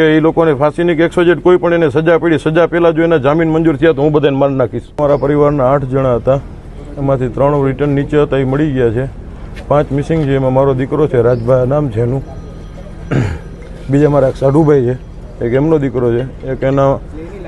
કે એ લોકોને ફાંસીની કે 100 કોઈ પણ એને સજા પડી, સજા પહેલા જો એના જામીન મંજૂર થયા તો હું બધાને મારી નાખીશ. મારા પરિવારના 8 જણા હતા, એમાંથી 3 રિટર્ન નીચે હતા, એ મળી ગયા છે. 5 મિસિંગ છે, એમાં મારો દીકરો છે, રાજભાઈ નામ છે એનું. બીજા મારા એક સાઢુભાઈ છે, એક એમનો દીકરો છે, એક એના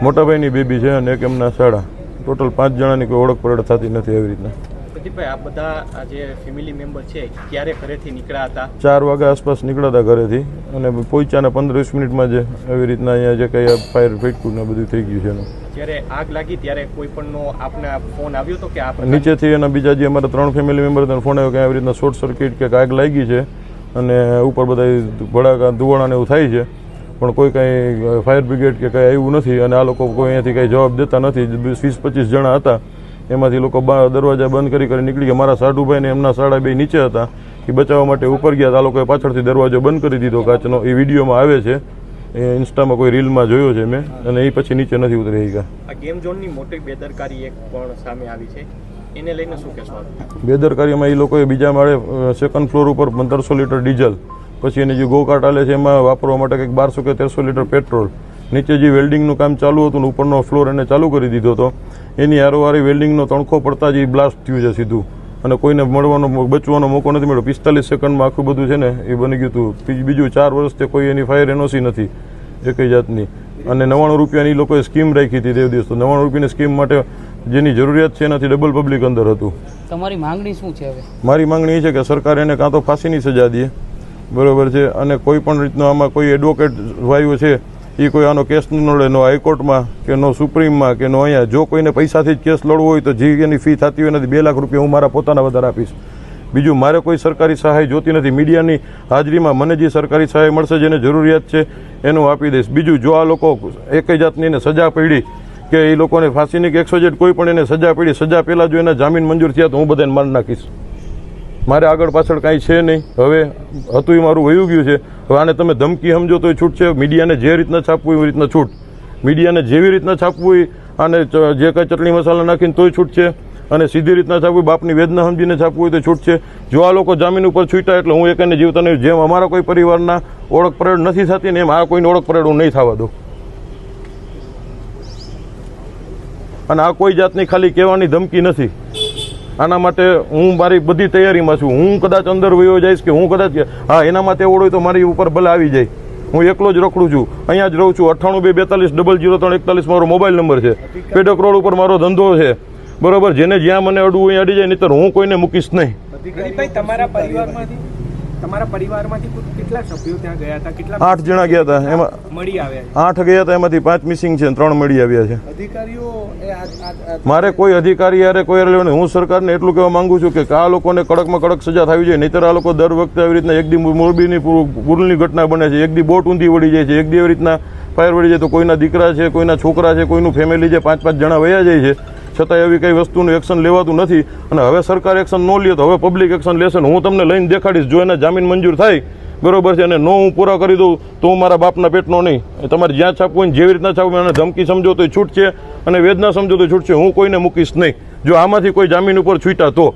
મોટાભાઈની બેબી છે અને એક એમના સાડા. ટોટલ 5 જણાની કોઈ ઓળખ પરેડ થતી નથી. એવી રીતના પ્રદીપભાઈ, આ બધા જે ફેમિલી મેમ્બર છે ક્યારે ઘરેથી નીકળ્યા હતા? 4 વાગ્યા આસપાસ નીકળ્યા હતા ઘરેથી અને પહોંચ્યાને 15-20 મિનિટમાં જ એવી રીતના અહીંયા જે કંઈ ફાયર ફેટકું ને બધું થઈ ગયું છે એનું. જ્યારે આગ લાગી ત્યારે કોઈ પણનો આપને ફોન આવ્યો હતો કે આપ નીચેથી એના બીજા જે અમારા 3 ફેમિલી મેમ્બર હતા ફોન આવ્યો કે આવી રીતના શોર્ટ સર્કિટ કે આગ લાગી છે અને ઉપર બધા ભડાકા ધુવાણાને એવું થાય છે, પણ કોઈ કાંઈ ફાયર બ્રિગેડ કે કાંઈ આવ્યું નથી અને આ લોકો કોઈ અહીંયાથી કાંઈ જવાબ દેતા નથી. 20-25 જણા હતા, એમાંથી લોકો દરવાજા બંધ કરી નીકળી ગયા. મારા સાઢુભાઈ ને એમના સાડા બે નીચે હતા, એ બચાવવા માટે ઉપર ગયા. આ લોકોએ પાછળથી દરવાજો બંધ કરી દીધો કાચનો. એ વિડીયોમાં આવે છે, એ ઇન્સ્ટામાં કોઈ રીલમાં જોયો છે મેં, અને એ પછી નીચે નથી ઉતરી ગયા. આ ગેમ ઝોનની મોટી બેદરકારી એક પણ સામે આવી છે, એને લઈને શું કહેશો? બેદરકારીમાં એ લોકોએ બીજા માળે 2nd ફ્લોર ઉપર 1500 લીટર ડીઝલ, પછી એની જે ગોકાર્ટ આલે છે એમાં વાપરવા માટે કંઈક 1200 કે 1300 લીટર પેટ્રોલ, નીચે જે વેલ્ડિંગનું કામ ચાલુ હતું ને ઉપરનો ફ્લોર એને ચાલુ કરી દીધો હતો. એની હારોહારી વેલ્ડિંગનો તણખો પડતા જ એ બ્લાસ્ટ થયું છે સીધું, અને કોઈને બચવાનો મોકો નથી મળ્યો. 45 સેકન્ડમાં આખું બધું છે ને એ બની ગયું હતું. બીજું 4 વર્ષથી કોઈ એની ફાયર એનઓસી નથી એકઈ જાતની, અને 99 રૂપિયાની લોકોએ સ્કીમ રાખી હતી તે દિવસ. તો 99 રૂપિયાની સ્કીમ માટે જેની જરૂરિયાત છે એનાથી ડબલ પબ્લિક અંદર હતું. તમારી માંગણી શું છે હવે? મારી માંગણી એ છે કે સરકાર એને કાં તો ફાંસીની સજા દે, બરોબર છે, અને કોઈ પણ રીતનો આમાં કોઈ એડવોકેટ ભાઈઓ છે એ કોઈ આનો કેસ ન લડે, નો હાઈકોર્ટમાં કે નો સુપ્રીમમાં કે નો અહીંયા. જો કોઈને પૈસાથી જ કેસ લડવો હોય તો જે એની ફી થતી હોય નથી 2 લાખ રૂપિયા હું મારા પોતાના વધારે આપીશ. બીજું મારે કોઈ સરકારી સહાય જોતી નથી. મીડિયાની હાજરીમાં મને જે સરકારી સહાય મળશે, જેને જરૂરિયાત છે એનું આપી દઈશ. બીજું જો આ લોકો એકઈ જાતની એને સજા પડી કે એ લોકોને ફાંસીની કે 100 કોઈ પણ એને સજા પડી, સજા પહેલાં જો એના જામીન મંજૂર થયા તો હું બધાને મારી નાખીશ. મારે આગળ પાછળ કાંઈ છે નહીં. હવે હતું એ મારું વયું ગયું છે. હવે આને તમે ધમકી સમજો તો છૂટ છે. મીડિયાને જે રીતના છાપવું એવી રીતના છૂટ, મીડિયાને જેવી રીતના છાપવું હોય અને જે કાંઈ ચટણી મસાલા નાખીને તોય છૂટ છે, અને સીધી રીતના છાપવું, બાપની વેદના સમજીને છાપવું હોય તો છૂટ છે. જો આ લોકો જામીન ઉપર છૂટ્યા એટલે હું એકને જીવતા નહીં. જેમ અમારા કોઈ પરિવારના ઓળખ પરેડ નથી થતી ને એમ આ કોઈની ઓળખ પરેડ હું નહીં થવા દઉં. અને આ કોઈ જાતની ખાલી કહેવાની ધમકી નથી. આના માટે હું મારી બધી તૈયારીમાં છું. હું કદાચ અંદર વયો જઈશ કે હું કદાચ હા એના માટે ઓળો હોય તો મારી ઉપર ભલે આવી જાય. હું એકલો જ રખડું છું, અહીંયા જ રહું છું. 98 242 003 41 મારો મોબાઈલ નંબર છે. પેડક રોડ ઉપર મારો ધંધો છે, બરોબર. જેને જ્યાં મને અડવું અહીંયા અડી જાય, નહીંતર હું કોઈને મૂકીશ નહીં. તમારા પરિવારમાંથી કેટલા સભ્યો ત્યાં ગયા હતા? કેટલા? 8 જણા ગયા હતા, એમાં મળી આવ્યા? 8 ગયા હતા, એમાંથી 5 મિસિંગ છે, 3 મળી આવ્યા છે. અધિકારીઓ મારે કોઈ અધિકારી યારે કોઈ લેવાનું. હું સરકારને એટલું કહેવા માંગુ છું કે આ લોકોને કડકમાં કડક સજા થવી જોઈએ. નહીંતર આ લોકો દર વખતે આવી રીતના એક દી મોરબીની પુલની ઘટના બને છે, એક દી બોટ ઊંધી વળી જાય છે, એક દી એવી રીતના ફાયર વળી જાય તો કોઈના દીકરા છે, કોઈના છોકરા છે, કોઈનું ફેમિલી છે, 5-5 જણા વયા જાય છે. છતાં એવી કઈ વસ્તુનું એક્શન લેવાતું નથી. અને હવે સરકાર એક્શન ન લે તો હવે પબ્લિક એક્શન લેશે. હું તમને લઈને દેખાડીશ. જો એના જામીન મંજૂર થાય, બરોબર છે, અને નો હું પૂરા કરી દઉં તો હું મારા બાપના પેટનો નહીં. તમારે જ્યાં છાપવું હોય જેવી રીતના છાપવું, અને ધમકી સમજો તો છૂટ છે, અને વેદના સમજો તો છૂટ છે. હું કોઈને મૂકીશ નહીં જો આમાંથી કોઈ જામીન ઉપર છૂટ્યા તો.